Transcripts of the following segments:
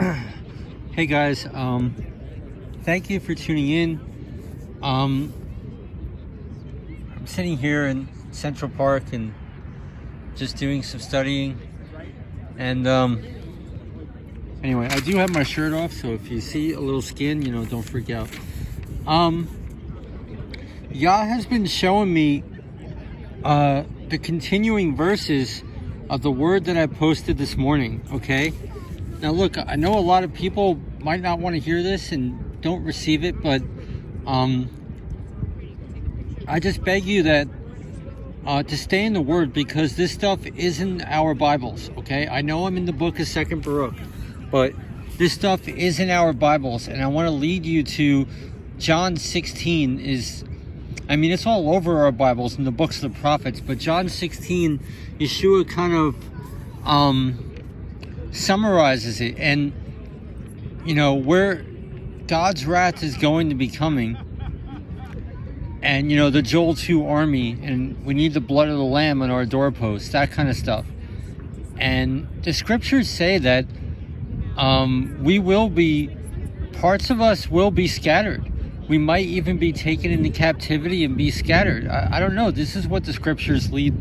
Hey guys, thank you for tuning in. I'm sitting here in Central Park and just doing some studying. And anyway, I do have my shirt off, so if you see a little skin, don't freak out. Yah has been showing me the continuing verses of the word that I posted this morning, okay? Now look, I know a lot of people might not want to hear this and don't receive it, but I just beg you that to stay in the word, because this stuff isn't our Bibles, okay? I know I'm in the book of 2nd Baruch, but this stuff isn't our Bibles, and I want to lead you to John 16 it's all over our Bibles in the books of the prophets, but John 16, Yeshua kind of summarizes it, and where God's wrath is going to be coming, and the Joel 2 army, and we need the blood of the Lamb on our doorposts, that kind of stuff. And the scriptures say that parts of us will be scattered. We might even be taken into captivity and be scattered. I don't know. This is what the scriptures lead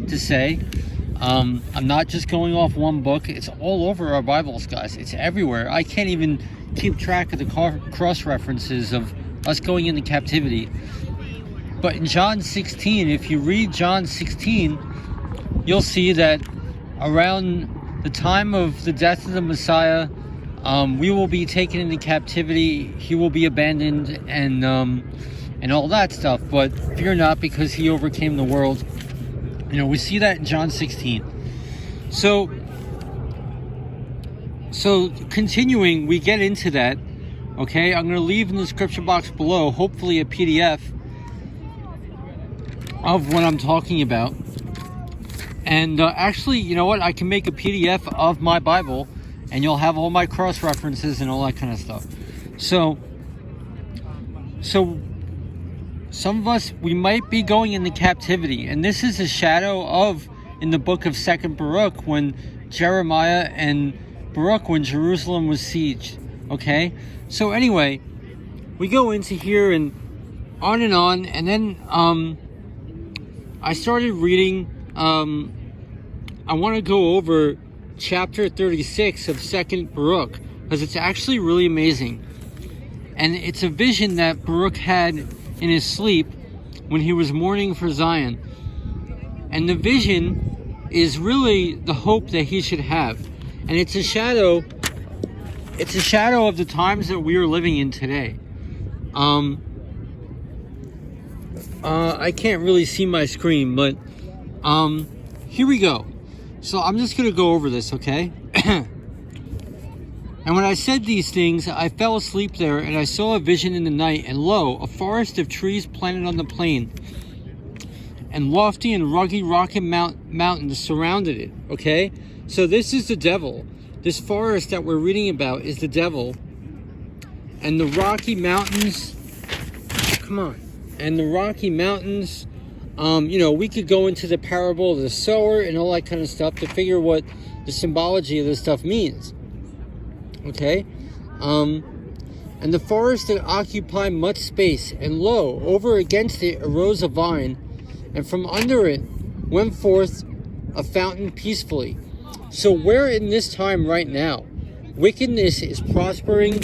to say. I'm not just going off one book. It's all over our Bibles, guys. It's everywhere. I can't even keep track of the cross references of us going into captivity. But in John 16, if you read John 16, you'll see that around the time of the death of the Messiah, we will be taken into captivity. He will be abandoned and all that stuff. But fear not, because he overcame the world. We see that in John 16. So continuing, we get into that. Okay, I'm going to leave in the description box below, hopefully a PDF of what I'm talking about. And actually, you know what? I can make a PDF of my Bible, and you'll have all my cross references and all that kind of stuff. So some of us, we might be going into captivity, and this is a shadow of in the book of 2nd Baruch, when Jeremiah and Baruch, when Jerusalem was sieged. Okay, so anyway, we go into here and on, and then I started reading. I want to go over chapter 36 of 2nd Baruch, because it's actually really amazing, and it's a vision that Baruch had in his sleep when he was mourning for Zion. And the vision is really the hope that he should have. And it's a shadow of the times that we are living in today. I can't really see my screen, but here we go. So I'm just going to go over this, okay? And when I said these things, I fell asleep there, and I saw a vision in the night, and lo, a forest of trees planted on the plain, and lofty and rugged rocky mountains surrounded it, okay? So this is the devil. This forest that we're reading about is the devil. And the Rocky Mountains, and the Rocky Mountains, we could go into the parable of the sower and all that kind of stuff to figure what the symbology of this stuff means. Okay, and the forest did occupy much space, and lo, over against it arose a vine, and from under it went forth a fountain peacefully. So we're in this time right now. Wickedness is prospering,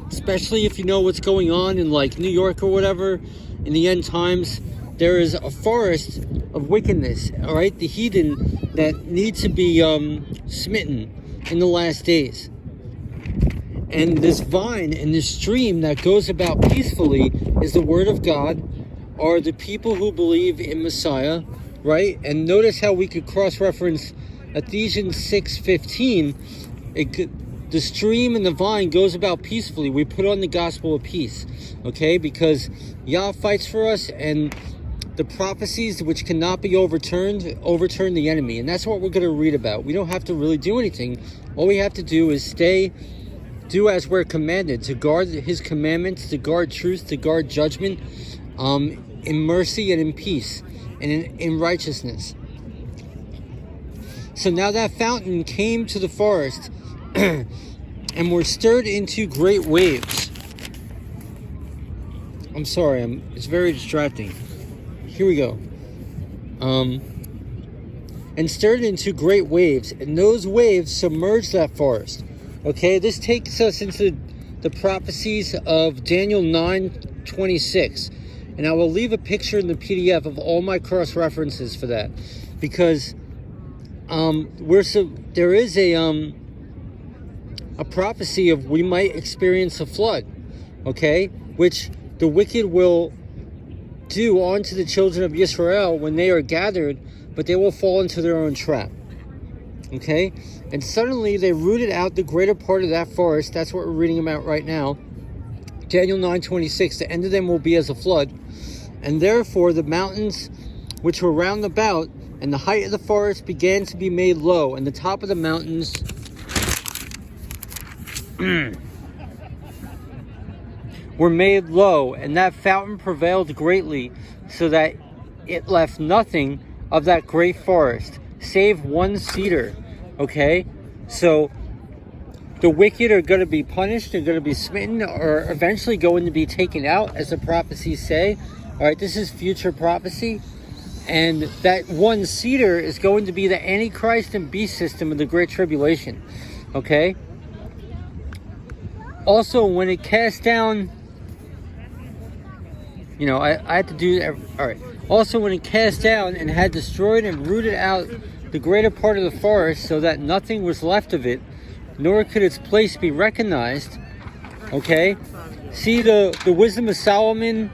especially if you know what's going on in like New York or whatever. In the end times, there is a forest of wickedness, all right, the heathen that need to be smitten in the last days. And this vine and this stream that goes about peacefully is the word of God, are the people who believe in Messiah, right? And notice how we could cross-reference Ephesians 6:15. The stream and the vine goes about peacefully. We put on the gospel of peace, okay? Because Yah fights for us, and the prophecies which cannot be overturn the enemy. And that's what we're going to read about. We don't have to really do anything. All we have to do is do as we're commanded, to guard his commandments, to guard truth, to guard judgment, in mercy and in peace, and in righteousness. So now that fountain came to the forest, and were stirred into great waves. I'm sorry, it's very distracting. Here we go. And stirred into great waves, and those waves submerged that forest. Okay, this takes us into the prophecies of Daniel 9:26, and I will leave a picture in the PDF of all my cross references for that, because there is a prophecy of we might experience a flood, okay, which the wicked will do onto the children of Israel when they are gathered, but they will fall into their own trap. Okay? And suddenly they rooted out the greater part of that forest. That's what we're reading about right now. Daniel 9:26, the end of them will be as a flood. And therefore the mountains which were round about, and the height of the forest began to be made low, and the top of the mountains were made low, and that fountain prevailed greatly, so that it left nothing of that great forest, save one cedar. Okay? So the wicked are going to be punished, they're going to be smitten, or eventually going to be taken out, as the prophecies say. All right, this is future prophecy. And that one cedar is going to be the Antichrist and beast system of the Great Tribulation. Okay? Also, when it cast down, I had to do that. All right. Also, when it cast down and had destroyed and rooted out the greater part of the forest, so that nothing was left of it, nor could its place be recognized. Okay? See the Wisdom of Solomon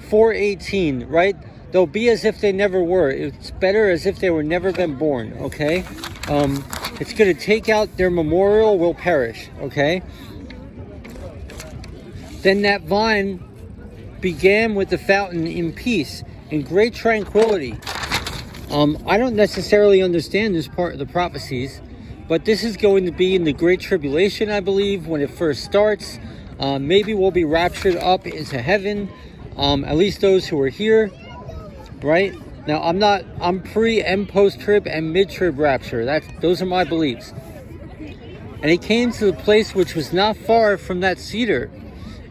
4:18, right? They'll be as if they never were. It's better as if they were never been born. Okay? It's going to take out their memorial, will perish. Okay? Then that vine began with the fountain in peace, in great tranquility. I don't necessarily understand this part of the prophecies, but this is going to be in the Great Tribulation, I believe, when it first starts. Maybe we'll be raptured up into heaven, at least those who are here, right? Now, I'm pre and post-trib and mid-trib rapture. Those are my beliefs. And it came to the place which was not far from that cedar,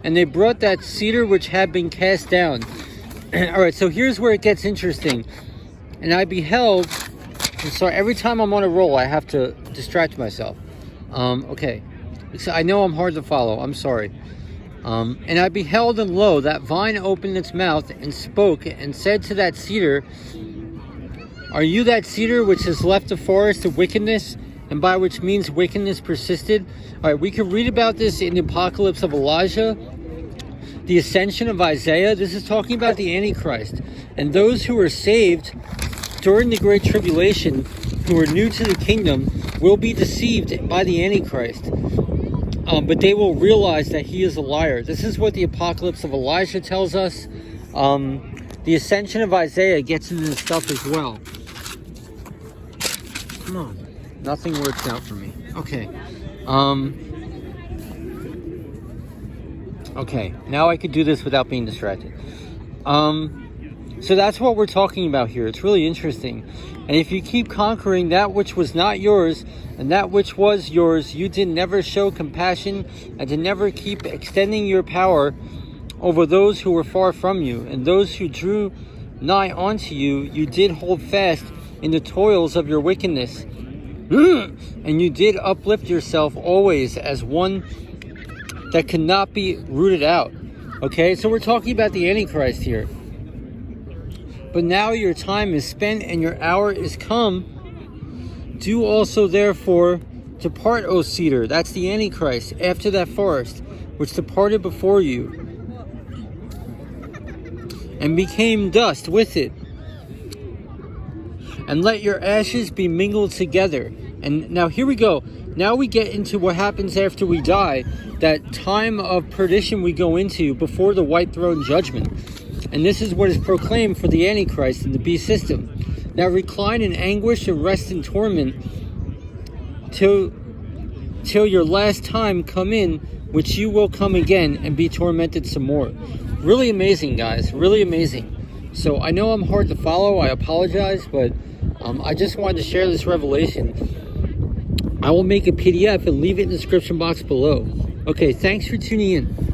and they brought that cedar which had been cast down. All right, so here's where it gets interesting. And I beheld, I'm sorry, every time I'm on a roll, I have to distract myself. Okay, so I know I'm hard to follow, I'm sorry. And I beheld, and lo, that vine opened its mouth and spoke and said to that cedar, are you that cedar which has left the forest of wickedness, and by which means wickedness persisted? All right, we could read about this in the Apocalypse of Elijah, the Ascension of Isaiah. This is talking about the Antichrist. And those who are saved during the Great Tribulation, who are new to the kingdom, will be deceived by the Antichrist. But they will realize that he is a liar. This is what the Apocalypse of Elijah tells us. The Ascension of Isaiah gets into this stuff as well. Come on. Nothing works out for me. Okay. Okay, now I could do this without being distracted. So that's what we're talking about here. It's really interesting. And if you keep conquering that which was not yours, and that which was yours, you did never show compassion, and did never keep extending your power over those who were far from you, and those who drew nigh unto you, you did hold fast in the toils of your wickedness. And you did uplift yourself always as one that cannot be rooted out. Okay, so we're talking about the Antichrist here. But now your time is spent and your hour is come. Do also therefore depart, O cedar. That's the Antichrist, after that forest, which departed before you, and became dust with it. And let your ashes be mingled together. And now here we go. Now we get into what happens after we die. That time of perdition we go into before the white throne judgment. And this is what is proclaimed for the Antichrist and the beast system. Now recline in anguish and rest in torment till your last time come in, which you will come again and be tormented some more. Really amazing, guys. Really amazing. So I know I'm hard to follow. I apologize, but I just wanted to share this revelation. I will make a PDF and leave it in the description box below. Okay, thanks for tuning in.